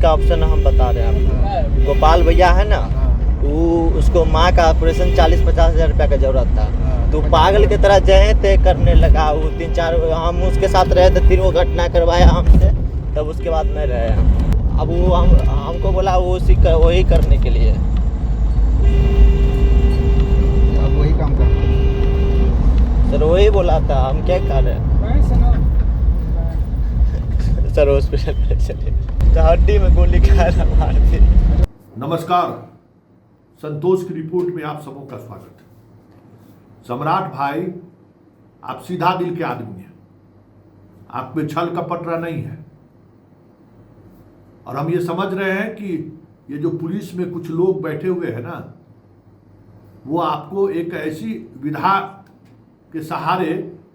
इसका ऑप्शन हम बता रहे हैं आपको। गोपाल भैया है ना, वो उसको माँ का ऑपरेशन 40-50 हज़ार रुपया का जरूरत था, तो पागल की तरह जय तय करने लगा। वो 3-4 हम उसके साथ रहे थे, 3 घटना करवाया हमसे, तब उसके बाद नहीं रहे हम। अब वो हमको बोला वो वही करने के लिए। अब वही काम करना सर वही बोला था, हम क्या कर रहे हैं सर। हॉस्पिटल चले तो हड्डी में गोली खाया मार दी। नमस्कार, संतोष की रिपोर्ट में आप सबों का स्वागत है। सम्राट भाई, आप सीधा दिल के आदमी हैं, आप में छल कपट नहीं है। और हम ये समझ रहे हैं कि ये जो पुलिस में कुछ लोग बैठे हुए हैं ना, वो आपको एक ऐसी विधा के सहारे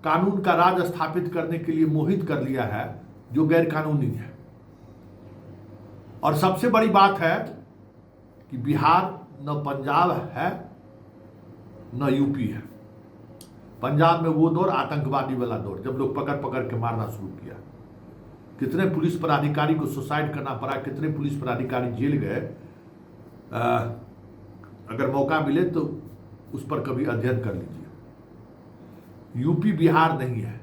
कानून का राज स्थापित करने के लिए मोहित कर लिया है जो गैर कानूनी है। और सबसे बड़ी बात है कि बिहार न पंजाब है न यूपी है। पंजाब में वो दौर आतंकवादी वाला दौर, जब लोग पकड़ पकड़ के मारना शुरू किया, कितने पुलिस पदाधिकारी को सुसाइड करना पड़ा, कितने पुलिस पदाधिकारी जेल गए। अगर मौका मिले तो उस पर कभी अध्ययन कर लीजिए। यूपी बिहार नहीं है,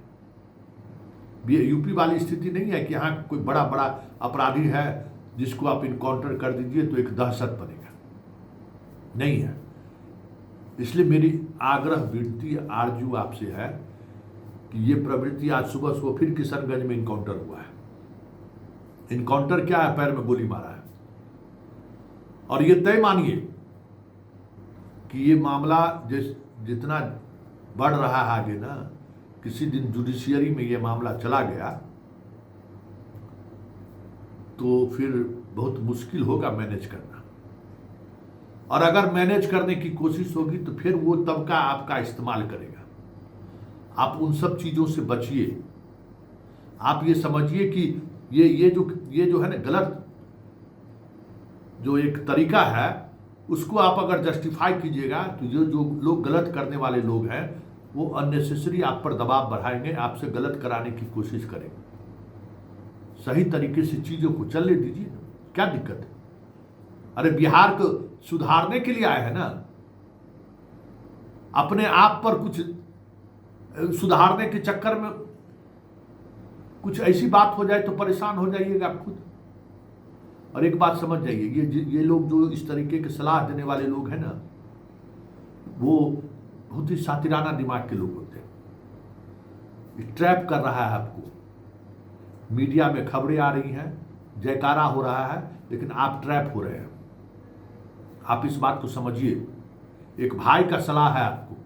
यूपी वाली स्थिति नहीं है कि यहाँ कोई बड़ा बड़ा अपराधी है जिसको आप इनकाउंटर कर दीजिए तो एक दहशत बनेगा, नहीं है। इसलिए मेरी आग्रह विनती आरजू आपसे है कि ये प्रवृत्ति, आज सुबह फिर किशनगंज में इनकाउंटर हुआ है। इनकाउंटर क्या है? पैर में गोली मारा है। और ये तय मानिए कि ये मामला जितना बढ़ रहा है आगे ना, किसी दिन जुडिशियरी में ये मामला चला गया तो फिर बहुत मुश्किल होगा मैनेज करना। और अगर मैनेज करने की कोशिश होगी तो फिर वो तबका आपका इस्तेमाल करेगा। आप उन सब चीजों से बचिए। आप ये समझिए कि ये जो है ना गलत जो एक तरीका है, उसको आप अगर जस्टिफाई कीजिएगा तो जो लोग गलत करने वाले लोग हैं वो अननेसेसरी आप पर दबाव बढ़ाएंगे, आपसे गलत कराने की कोशिश करेंगे। सही तरीके से चीजों को चलने दीजिए, क्या दिक्कत है? अरे बिहार को सुधारने के लिए आए हैं ना, अपने आप पर कुछ सुधारने के चक्कर में कुछ ऐसी बात हो जाए तो परेशान हो जाइएगा आप खुद। और एक बात समझ जाइए, ये लोग जो इस तरीके के सलाह देने वाले लोग हैं ना, वो बहुत ही सातिराना दिमाग के लोग होते हैं। ट्रैप कर रहा है आपको। मीडिया में खबरें आ रही हैं, जयकारा हो रहा है, लेकिन आप ट्रैप हो रहे हैं। आप इस बात को समझिए। एक भाई का सलाह है आपको,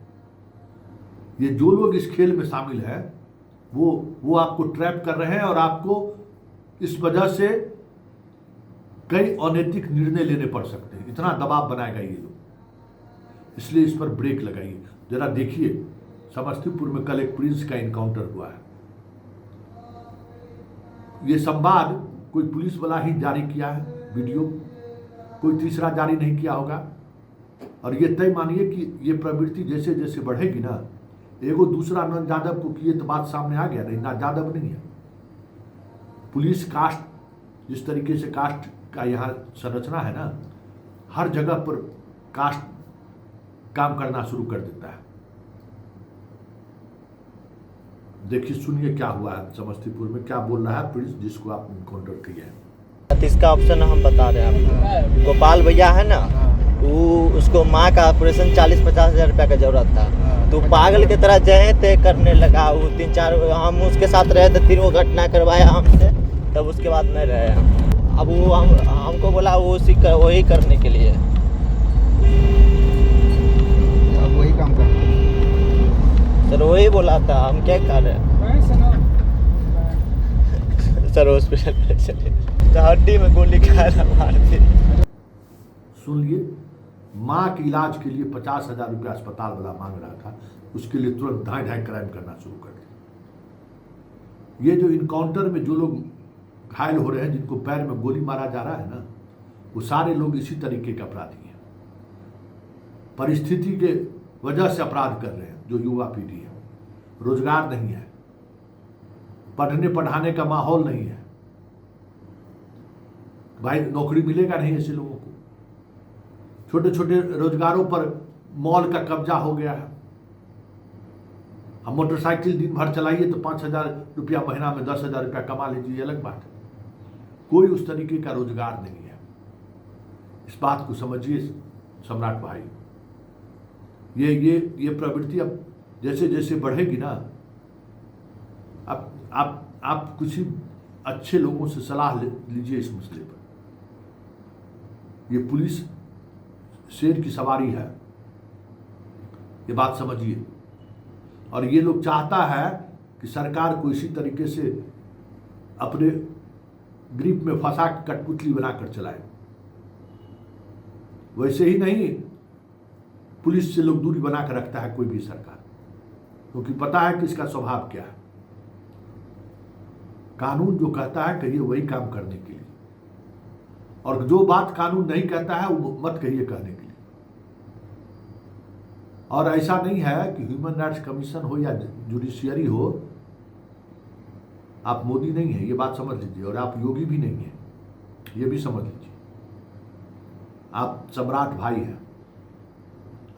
ये जो लोग इस खेल में शामिल है वो आपको ट्रैप कर रहे हैं और आपको इस वजह से कई अनैतिक निर्णय लेने पड़ सकते हैं। इतना दबाव बनाएगा ये लोग, इसलिए इस पर ब्रेक लगाइए। जरा देखिए, समस्तीपुर में कल एक प्रिंस का इनकाउंटर हुआ है। ये संवाद कोई पुलिस वाला ही जारी किया है, वीडियो कोई तीसरा जारी नहीं किया होगा। और ये तय मानिए कि ये प्रवृत्ति जैसे जैसे बढ़ेगी ना, एगो दूसरा नंद यादव को किए तो बात सामने आ गया। नहीं, नंद यादव नहीं है। पुलिस कास्ट, जिस तरीके से कास्ट का यहाँ संरचना है ना, हर जगह पर कास्ट काम करना शुरू कर देता है। देखिए, सुनिए क्या हुआ है समस्तीपुर में, क्या बोल रहा है प्रिंस जिसको आप इनकाउंटर किए हैं। इसका ऑप्शन हम बता रहे हैं आपको। गोपाल भैया है ना, वो उसको माँ का ऑपरेशन 40-50 हज़ार रुपया का जरूरत था, तो पागल की तरह जय तय करने लगा। वो 3-4 हम उसके साथ रहे थे, 3 घटना करवाया हमसे, तब उसके बाद नहीं रहे हम। अब वो हमको बोला वो वही करने के लिए। अब वही काम करना सर वही बोला था, हम क्या कर रहे हैं सर। हॉस्पिटल चले तो हड्डी में गोली खाया मार दी। सुन लिए, माँ के इलाज के लिए 50,000 रुपया अस्पताल वाला मांग रहा था, उसके लिए तुरंत ढाई क्राइम करना शुरू कर दिया। ये जो इनकाउंटर में जो लोग घायल हो रहे हैं, जिनको पैर में गोली मारा जा रहा है ना, वो सारे लोग इसी तरीके के अपराधी हैं। परिस्थिति के वजह से अपराध कर रहे हैं। जो युवा पीढ़ी है, रोजगार नहीं है, पढ़ने पढ़ाने का माहौल नहीं है, भाई नौकरी मिलेगा नहीं ऐसे लोगों को। छोटे छोटे रोजगारों पर मॉल का कब्जा हो गया है। हम मोटरसाइकिल दिन भर चलाइए तो 5,000 रुपया महीना में 10,000 रुपया कमा लीजिए, ये अलग बात है। कोई उस तरीके का रोजगार नहीं है। इस बात को समझिए सम्राट भाई। ये प्रवृत्ति अब जैसे जैसे बढ़ेगी ना, आप कुछ ही अच्छे लोगों से सलाह लीजिए इस मसले पर। ये पुलिस शेर की सवारी है, ये बात समझिए। और ये लोग चाहता है कि सरकार को इसी तरीके से अपने ग्रिप में फंसा कठपुतली बनाकर चलाए। वैसे ही नहीं पुलिस से लोग दूरी बनाकर रखता है कोई भी सरकार, क्योंकि पता है कि इसका स्वभाव क्या है। कानून जो कहता है कहिए वही काम करने के लिए, और जो बात कानून नहीं कहता है वो मत कहिए कहने के लिए। और ऐसा नहीं है कि ह्यूमन राइट्स कमीशन हो या जुडिशियरी हो, आप मोदी नहीं है, ये बात समझ लीजिए। और आप योगी भी नहीं है, ये भी समझ लीजिए। आप सम्राट भाई हैं।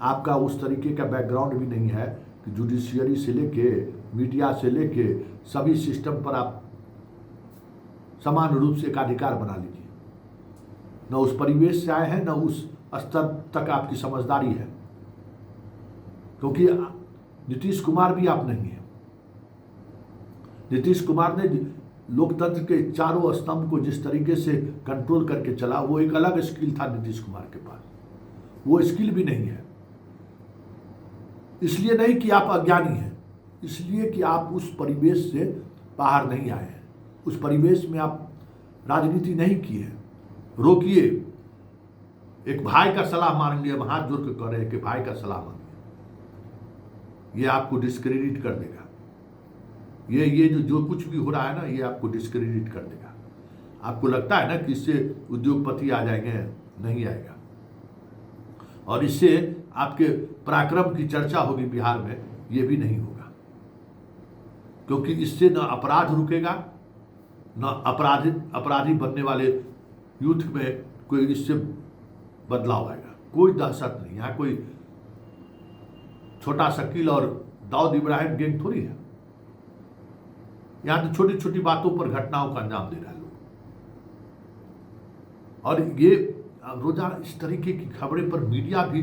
आपका उस तरीके का बैकग्राउंड भी नहीं है कि जुडिशियरी से लेके मीडिया से लेके सभी सिस्टम पर आप समान रूप से एक अधिकार बना लीजिए। न उस परिवेश से आए हैं, न उस स्तर तक आपकी समझदारी है, क्योंकि नीतीश कुमार भी आप नहीं है। नीतीश कुमार ने लोकतंत्र के चारों स्तंभ को जिस तरीके से कंट्रोल करके चला, वो एक अलग स्किल था नीतीश कुमार के पास। वो स्किल भी नहीं है। इसलिए नहीं कि आप अज्ञानी हैं, इसलिए कि आप उस परिवेश से बाहर नहीं आए हैं, उस परिवेश में आप राजनीति नहीं की है। रोकिए, एक भाई का सलाह मांगिए। हम हाथ जोड़ के कह रहे हैं कि भाई का सलाह मांगिए, ये आपको डिस्क्रेडिट कर देगा। ये जो कुछ भी हो रहा है ना, ये आपको डिस्क्रेडिट कर देगा। आपको लगता है ना कि इससे उद्योगपति आ जाएंगे, नहीं आएगा। और इससे आपके पराक्रम की चर्चा होगी बिहार में, ये भी नहीं होगा, क्योंकि इससे न अपराध रुकेगा, न अपराधी बनने वाले यूथ में कोई इससे बदलाव आएगा। कोई दहशत नहीं। यहाँ कोई छोटा शकील और दाऊद इब्राहिम गैंग थोड़ी है। यहाँ तो छोटी छोटी बातों पर घटनाओं का अंजाम दे रहा है लोग। और ये रोजाना इस तरीके की खबरें पर मीडिया भी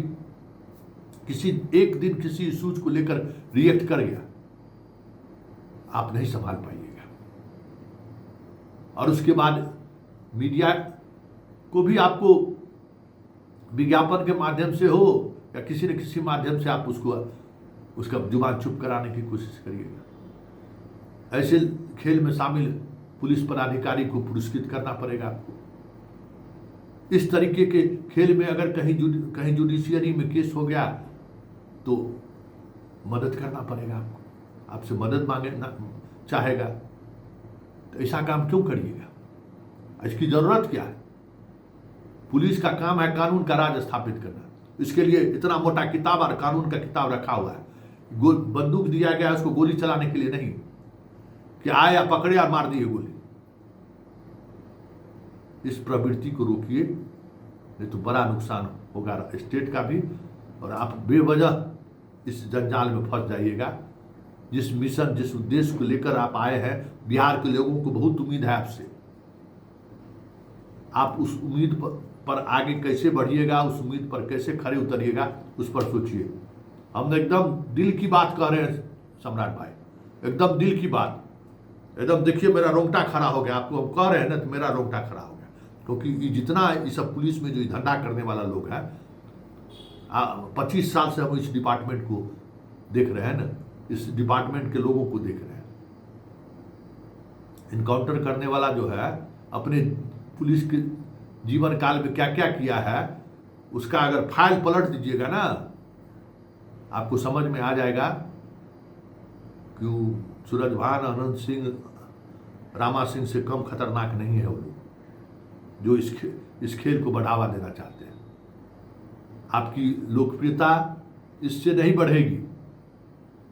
किसी एक दिन किसी इशूज को लेकर रिएक्ट कर गया, आप नहीं संभाल पाइएगा। और उसके बाद मीडिया को भी आपको विज्ञापन के माध्यम से हो या किसी न किसी माध्यम से आप उसका जुबान चुप कराने की कोशिश करिएगा। ऐसे खेल में शामिल पुलिस पदाधिकारी को पुरस्कृत करना पड़ेगा आपको। इस तरीके के खेल में अगर कहीं जुडिशियरी में केस हो गया तो मदद करना पड़ेगा आपको, आपसे मदद मांगना चाहेगा। तो ऐसा काम क्यों करिएगा? इसकी जरूरत क्या है? पुलिस का काम है कानून का राज स्थापित करना। इसके लिए इतना मोटा किताब और कानून का किताब रखा हुआ है। बंदूक दिया गया है उसको गोली चलाने के लिए नहीं कि आए या पकड़े और मार दिए गोली। इस प्रवृत्ति को रोकिए, नहीं तो बड़ा नुकसान होगा स्टेट का भी, और आप बेवजह इस जंजाल में फंस जाइएगा। जिस मिशन, जिस उद्देश्य को लेकर आप आए हैं, बिहार के लोगों को बहुत उम्मीद है आपसे। आप उस उम्मीद पर आगे कैसे बढ़िएगा, उस उम्मीद पर कैसे खड़े उतरिएगा, उस पर सोचिए। हम एकदम दिल की बात कह रहे हैं सम्राट भाई, एकदम दिल की बात। एकदम देखिए मेरा रोंगटा खड़ा हो गया। आपको हम कह रहे हैं ना तो मेरा रोंगटा खड़ा हो गया, क्योंकि ये जितना इस सब पुलिस में जो धंधा करने वाला लोग है, 25 साल से हम इस डिपार्टमेंट को देख रहे हैं ना, इस डिपार्टमेंट के लोगों को देख रहे हैं। इनकाउंटर करने वाला जो है अपने पुलिस के जीवन काल में क्या क्या किया है, उसका अगर फाइल पलट दीजिएगा ना, आपको समझ में आ जाएगा कि सूरजभान, अनंत सिंह, रामा सिंह से कम खतरनाक नहीं है वो लोग जो इस खेल को बढ़ावा देना चाहते हैं। आपकी लोकप्रियता इससे नहीं बढ़ेगी।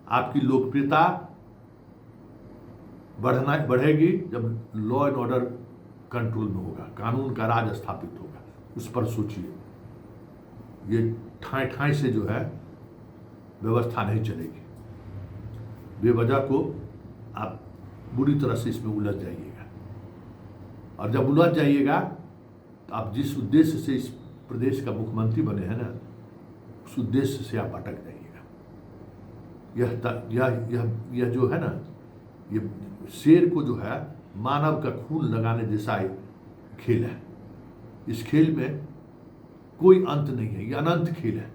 आपकी लोकप्रियता बढ़ेगी जब लॉ एंड ऑर्डर कंट्रोल में होगा, कानून का राज स्थापित होगा। उस पर सोचिए। ये ठाई ठाई से जो है व्यवस्था नहीं चलेगी। बेवजह को आप बुरी तरह से इसमें उलझ जाइएगा, और जब उलझ जाइएगा तो आप जिस उद्देश्य से इस प्रदेश का मुख्यमंत्री बने हैं ना, उस उद्देश्य से आप अटक जाइएगा। यह जो है ना, ये शेर को जो है मानव का खून लगाने जैसा एक खेल है। इस खेल में कोई अंत नहीं है, ये अनंत खेल है।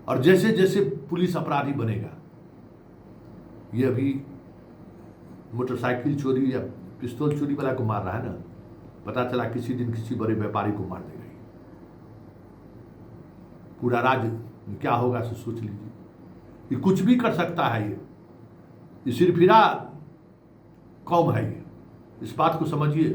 और जैसे जैसे पुलिस अपराधी बनेगा, ये अभी मोटरसाइकिल चोरी या पिस्तौल चोरी वाला को मार रहा है ना, पता चला किसी दिन किसी बड़े व्यापारी को मार देगा। पूरा राज्य में क्या होगा सो सोच लीजिए। ये कुछ भी कर सकता है। ये सिरफिरा कौम है। ये इस बात को समझिए।